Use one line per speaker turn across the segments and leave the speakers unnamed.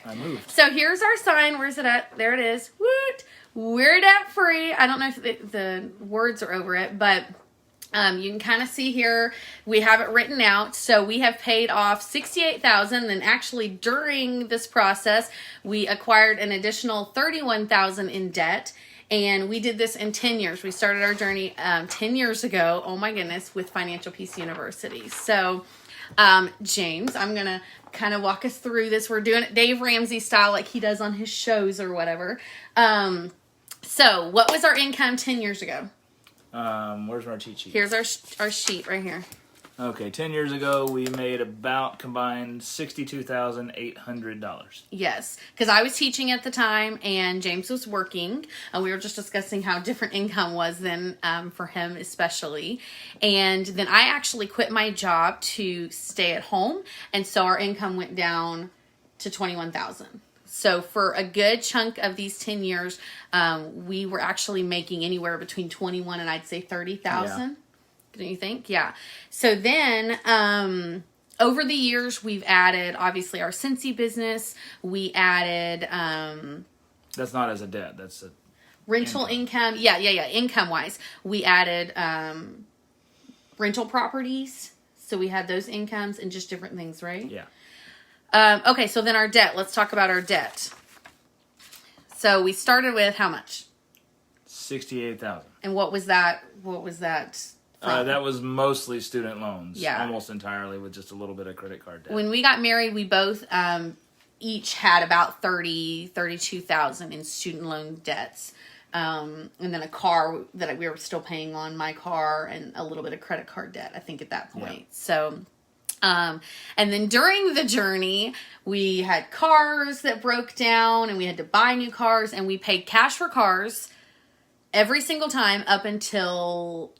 I moved.
So here's our sign. Where's it at? There it is. Woot! We're debt free. I don't know if the words are over it, but you can kind of see here we have it written out. So we have paid off $68,000, and actually during this process we acquired an additional $31,000 in debt. And we did this in 10 years. We started our journey 10 years ago, oh my goodness, with Financial Peace University. So, James, I'm going to kind of walk us through this. We're doing it Dave Ramsey style like he does on his shows or whatever. So, what was our income 10 years ago?
Where's our cheat sheet?
Here's our sheet right here.
Okay, 10 years ago, we made about combined $62,800.
Yes, because I was teaching at the time and James was working. We were just discussing how different income was then for him especially. And then I actually quit my job to stay at home. And so our income went down to $21,000. So for a good chunk of these 10 years, we were actually making anywhere between 21 and I'd say 30,000. Yeah. Don't you think? Yeah. So then, over the years, we've added, obviously, our Cincy business. We added...
that's not as a debt. That's a...
rental income. Yeah. Income-wise. We added rental properties. So we had those incomes and just different things, right?
Yeah.
Okay, so then our debt. Let's talk about our debt. So we started with how much?
$68,000.
And what was that?
That was mostly student loans.
Yeah.
Almost entirely, with just a little bit of credit card debt.
When we got married, we both each had about $32,000 in student loan debts. And then a car that we were still paying on, my car, and a little bit of credit card debt, I think, at that point. Yeah. So, and then during the journey, we had cars that broke down, and we had to buy new cars, and we paid cash for cars every single time up until...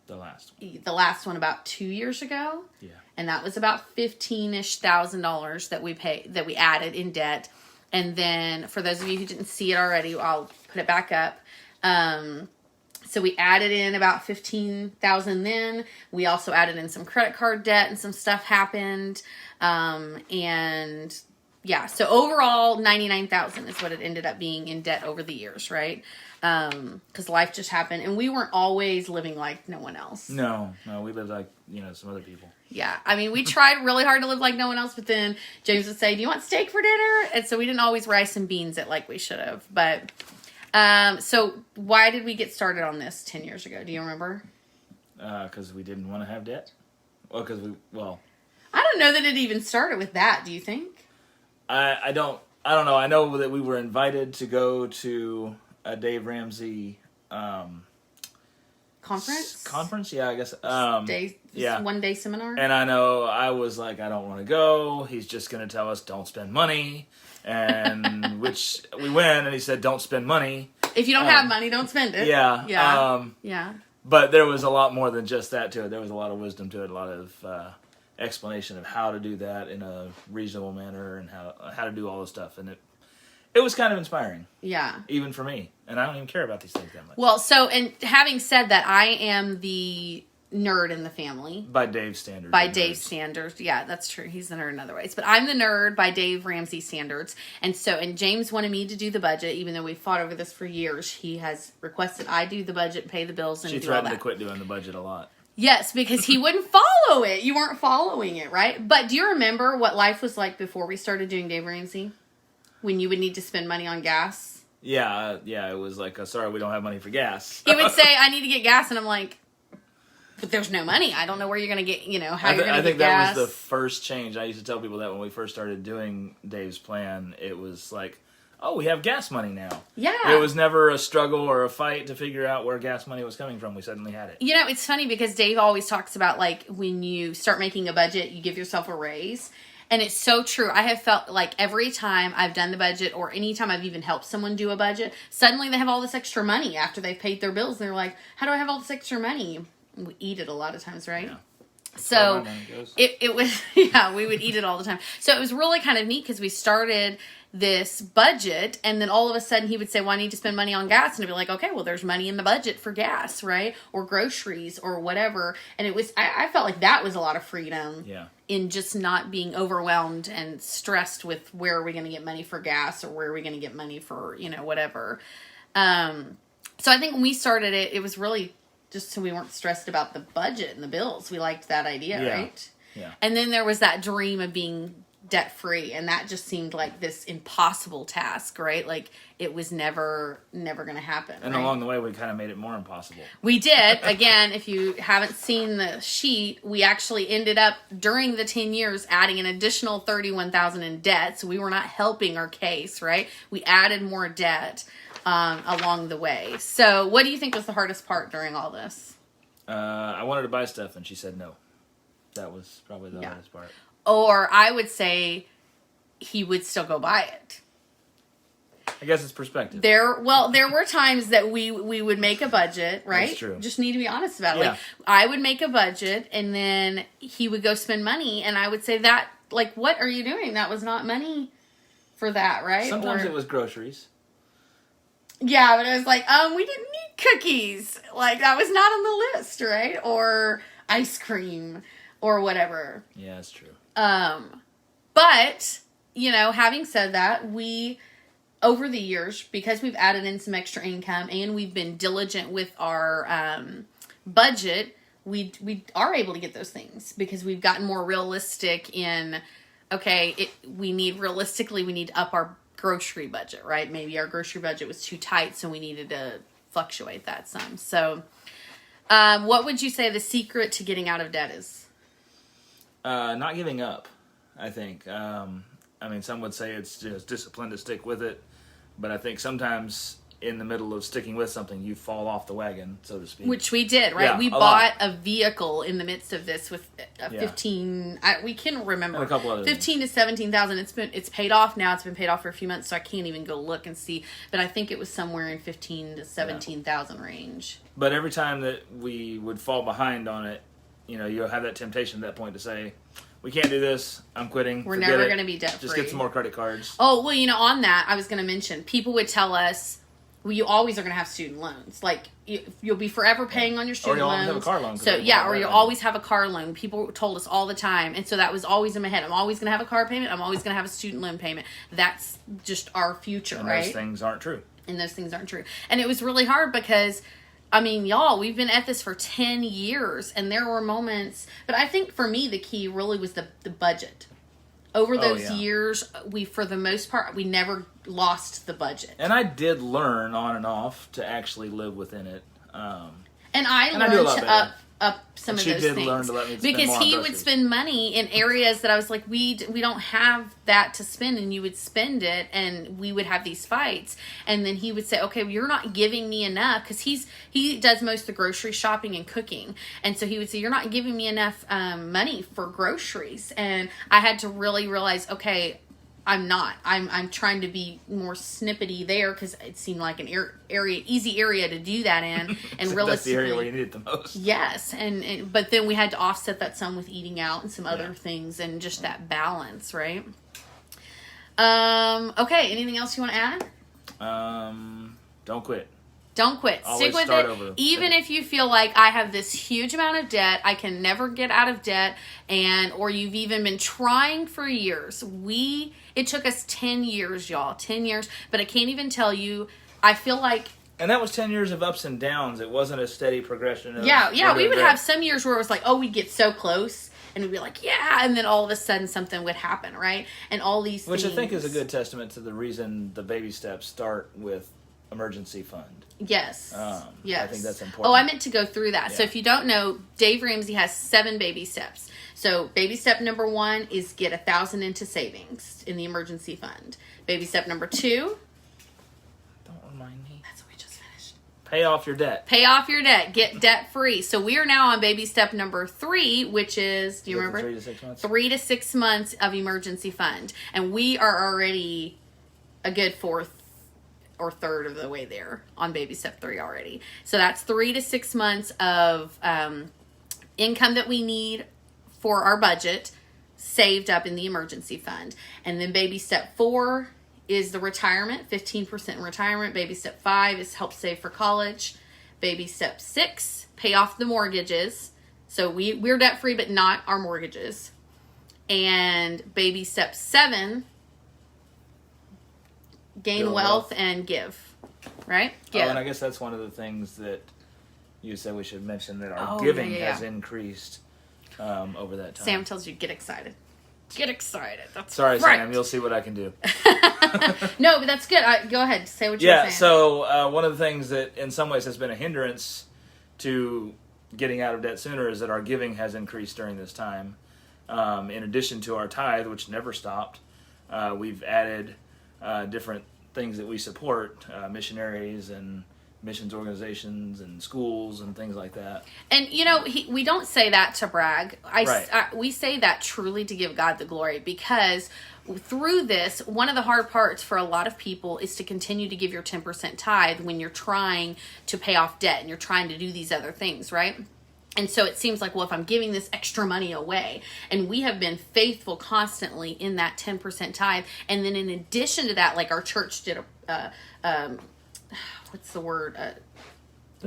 The last
one about 2 years ago.
Yeah. And
that was about $15,000 that we added in debt. And then for those of you who didn't see it already, I'll put it back up. So we added in about $15,000 then. We also added in some credit card debt and some stuff happened. And yeah, so overall $99,000 is what it ended up being in debt over the years, right? Because life just happened, and we weren't always living like no one else.
No, we lived like, some other people.
Yeah, I mean, we tried really hard to live like no one else, but then James would say, do you want steak for dinner? And so we didn't always rice and beans it like we should have. But, so why did we get started on this 10 years ago? Do you remember?
Because we didn't want to have debt. I don't
know that it even started with that, do you think?
I don't know. I know that we were invited to go to a Dave Ramsey
conference.
Yeah, I guess.
One day seminar.
And I know I was like, I don't want to go. He's just going to tell us don't spend money, and which we went, and he said don't spend money.
If you don't have money, don't spend it.
Yeah.
Yeah.
But there was a lot more than just that to it. There was a lot of wisdom to it, a lot of explanation of how to do that in a reasonable manner, and how to do all this stuff, and it was kind of inspiring. Yeah. Even for me. And I don't even care about these things that much.
Well, so, and having said that, I am the nerd in the family.
By Dave's standards.
By Dave's standards. Yeah, that's true. He's the nerd in other ways. But I'm the nerd by Dave Ramsey standards. And James wanted me to do the budget, even though we fought over this for years. He has requested I do the budget, pay the bills, and do all that.
She threatened to quit doing the budget a lot.
Yes, because he wouldn't follow it. You weren't following it, right? But do you remember what life was like before we started doing Dave Ramsey? When you would need to spend money on gas?
Yeah, it was like, sorry, we don't have money for gas.
He would say, I need to get gas, and I'm like, but there's no money. I don't know where you're going to get, how you're going to get gas.
I think that was the first change. I used to tell people that when we first started doing Dave's plan, it was like, oh, we have gas money now. Yeah. It was never a struggle or a fight to figure out where gas money was coming from. We suddenly had it.
It's funny because Dave always talks about, like, when you start making a budget, you give yourself a raise. And it's so true. I have felt like every time I've done the budget, or any time I've even helped someone do a budget, suddenly they have all this extra money after they've paid their bills. And they're like, how do I have all this extra money? We eat it a lot of times, right? So it was, yeah, we would eat it all the time. So it was really kind of neat because we started this budget, and then all of a sudden he would say, well, I need to spend money on gas. And I'd be like, okay, well, there's money in the budget for gas, right? Or groceries or whatever. And it was, I felt like that was a lot of freedom in just not being overwhelmed and stressed with where are we going to get money for gas or where are we going to get money for, whatever. So I think when we started it, it was really just so we weren't stressed about the budget and the bills. We liked that idea, right? Yeah. And then there was that dream of being debt-free, and that just seemed like this impossible task, right? Like it was never going to happen.
And along the way, we kind of made it more impossible.
We did. Again, if you haven't seen the sheet, we actually ended up during the 10 years adding an additional $31,000 in debt. So we were not helping our case, right? We added more debt along the way. So what do you think was the hardest part during all this?
I wanted to buy stuff, and she said no. That was probably the hardest part.
Or I would say he would still go buy it.
I guess it's perspective.
There were times that we would make a budget, right?
That's true.
Just need to be honest about it. Yeah. Like, I would make a budget, and then he would go spend money, and I would say that, like, what are you doing? That was not money for that, right?
Sometimes it was groceries.
Yeah, but it was like, we didn't need cookies. Like, that was not on the list, right? Or ice cream or whatever.
Yeah, that's true.
But, having said that, we, over the years, because we've added in some extra income and we've been diligent with our budget, we are able to get those things because we've gotten more realistic in, we need to up our grocery budget, right? Maybe our grocery budget was too tight, so we needed to fluctuate that some. So, what would you say the secret to getting out of debt is?
Not giving up, I think. Some would say it's just discipline to stick with it, but I think sometimes in the middle of sticking with something, you fall off the wagon, so to speak.
Which we did, right? We bought a vehicle in the midst of this with 15. We can remember
and a couple other
15 to 17,000. It's paid off now. It's been paid off for a few months, so I can't even go look and see. But I think it was somewhere in 15 to 17,000 range.
But every time that we would fall behind on it, you'll have that temptation at that point to say, we can't do this. I'm quitting.
We're never going to be debt free.
Just get some more credit cards.
Oh, well, on that, I was going to mention, people would tell us, well, you always are going to have student loans. Like, you'll be forever paying on your student loans.
Or you'll always have a car loan.
So, or you'll always have a car loan. People told us all the time. And so that was always in my head. I'm always going to have a car payment. I'm always going to have a student loan payment. That's just our future,
and
right?
And those things aren't true.
And it was really hard because, y'all, we've been at this for 10 years. And there were moments. But I think for me, the key really was the budget. Over those years, for the most part, we never lost the budget.
And I did learn on and off to actually live within it.
And I learned to up some of those things.
Learn to let me spend
because
more on
he
groceries.
would spend money in areas that I was like, we don't have that to spend, and you would spend it, and we would have these fights. And then he would say, okay, well, you're not giving me enough, because he does most of the grocery shopping and cooking, and so he would say, you're not giving me enough money for groceries. And I had to really realize, okay, I'm not. I'm trying to be more snippety there because it seemed like an easy area to do that in, and realistically,
that's the area where you need it the most.
Yes, but then we had to offset that some with eating out and some other things, and just that balance, right? Okay. Anything else you want to add?
Don't quit.
Don't quit.
Always
Stick with
start
it.
over.
Even if you feel like I have this huge amount of debt, I can never get out of debt, or you've even been trying for years. It took us 10 years, y'all. 10 years. But I can't even tell you, I feel like...
And that was 10 years of ups and downs. It wasn't a steady progression.
Yeah. We would have some years where it was like, we'd get so close. And we'd be like, yeah. And then all of a sudden something would happen, right? And all these
Which
things...
I think is a good testament to the reason the baby steps start with emergency fund.
Yes. Yes.
I think that's important.
Oh, I meant to go through that. Yeah. So if you don't know, Dave Ramsey has 7 baby steps. So baby step number 1 is get $1,000 into savings in the emergency fund. Baby step number 2.
Don't remind me.
That's what we just finished.
Pay off your debt.
Pay off your debt. Get debt free. So we are now on baby step number 3, which is, do you remember?
3 to 6 months.
3 to 6 months of emergency fund. And we are already a good 4th or 3rd of the way there on baby step 3 already. So that's 3 to 6 months of income that we need for our budget saved up in the emergency fund. And then baby step 4 is the retirement, 15% in retirement. Baby step 5 is help save for college. Baby step 6, pay off the mortgages. So we're debt free, but not our mortgages. And baby step 7, gain wealth and give. Right? Give.
Oh, and I guess that's one of the things that you said we should mention, that our giving has increased over that time.
Sam tells you, get excited. Get excited. That's
Sorry,
right.
Sam. You'll see what I can do.
No, but that's good. Go ahead. Say what you're saying.
Yeah, so one of the things that in some ways has been a hindrance to getting out of debt sooner is that our giving has increased during this time. In addition to our tithe, which never stopped, we've added different things that we support, missionaries and missions organizations and schools and things like that.
And, we don't say that to brag. We say that truly to give God the glory, because through this, one of the hard parts for a lot of people is to continue to give your 10% tithe when you're trying to pay off debt and you're trying to do these other things, right? And so it seems like, well, if I'm giving this extra money away, and we have been faithful constantly in that 10% tithe. And then in addition to that, like our church did what's the word?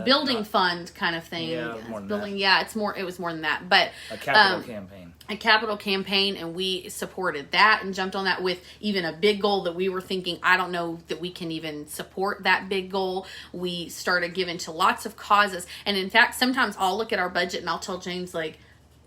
Building fund kind of thing.
Yeah, more than
building.
that.
Yeah, it was more than that. But
a capital campaign.
A capital campaign, and we supported that and jumped on that with even a big goal that we were thinking, I don't know that we can even support that big goal. We started giving to lots of causes. And in fact, sometimes I'll look at our budget and I'll tell James, like,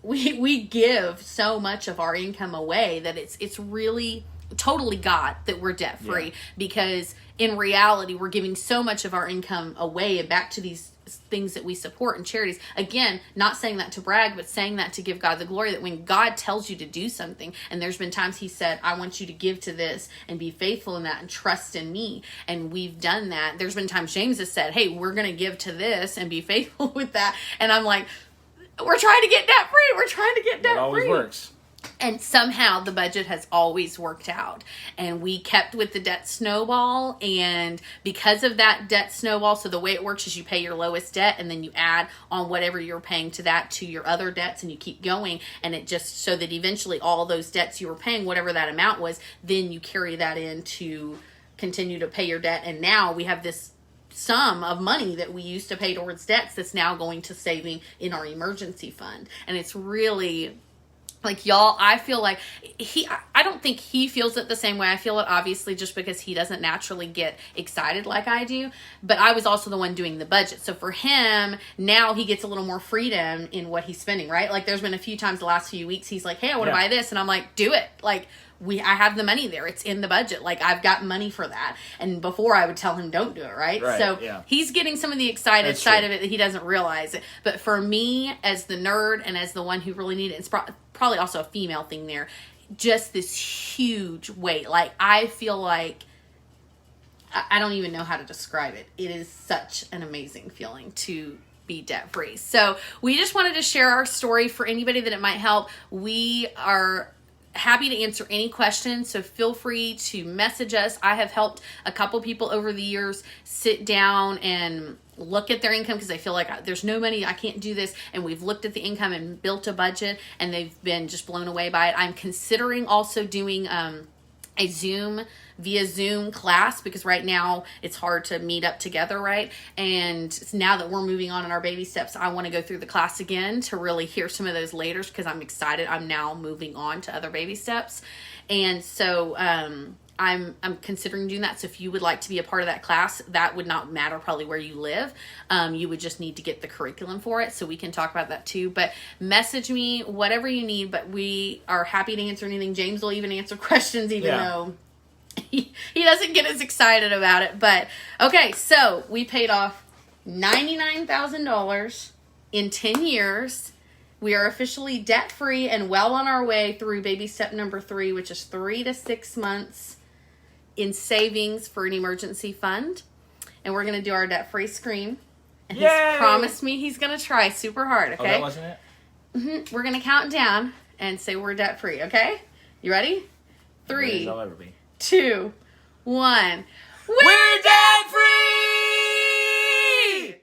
we give so much of our income away that it's really totally God that we're debt free, because in reality we're giving so much of our income away and back to these things that we support and charities. Again, not saying that to brag, but saying that to give God the glory, that when God tells you to do something, and there's been times he said, I want you to give to this and be faithful in that and trust in me, and we've done that. There's been times James has said, hey, we're going to give to this and be faithful with that, and I'm like, we're trying to get debt free. We're trying to get debt free. It
always works.
And somehow the budget has always worked out. And we kept with the debt snowball. And because of that debt snowball, so the way it works is you pay your lowest debt and then you add on whatever you're paying to that to your other debts, and you keep going. And it just, so that eventually all those debts you were paying, whatever that amount was, then you carry that in to continue to pay your debt. And now we have this sum of money that we used to pay towards debts that's now going to saving in our emergency fund. And it's really... like, y'all, I feel like I don't think he feels it the same way I feel it, obviously, just because he doesn't naturally get excited like I do. But I was also the one doing the budget. So for him, now he gets a little more freedom in what he's spending, right? Like, there's been a few times the last few weeks, he's like, hey, I want to buy this. And I'm like, do it. Like, I have the money there. It's in the budget. Like, I've got money for that. And before I would tell him, don't do it, right? So he's getting some of the excited side of it that he doesn't realize it. But for me, as the nerd and as the one who really needed it, it's probably also a female thing there, just this huge weight. Like, I feel like, I don't even know how to describe it. It is such an amazing feeling to be debt free. So we just wanted to share our story for anybody that it might help. We are happy to answer any questions, so feel free to message us. I have helped a couple people over the years sit down and look at their income because they feel like there's no money, I can't do this, and we've looked at the income and built a budget, and they've been just blown away by it. I'm considering also doing a via Zoom class, because right now it's hard to meet up together, right? And now that we're moving on in our baby steps, I want to go through the class again to really hear some of those later, because I'm excited. I'm now moving on to other baby steps. And so I'm considering doing that. So if you would like to be a part of that class, that would not matter probably where you live. You would just need to get the curriculum for it, so we can talk about that too. But message me, whatever you need, but we are happy to answer anything. James will even answer questions, even though he doesn't get as excited about it. But okay, so we paid off $99,000 in 10 years. We are officially debt free and well on our way through baby step number 3, which is 3 to 6 months in savings for an emergency fund. And we're going to do our debt free scream. And he's promised me he's going to try super hard. Okay.
Oh, that wasn't it?
Mm-hmm. We're going to count down and say we're debt free. Okay. You ready? 3,
I'll ever be.
2, 1.
We're debt free!
Yay!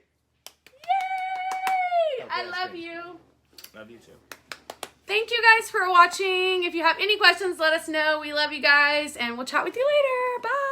I love you.
Love you too.
Thank you. thank you guys for watching. If you have any questions, let us know. We love you guys, and we'll chat with you later. Bye.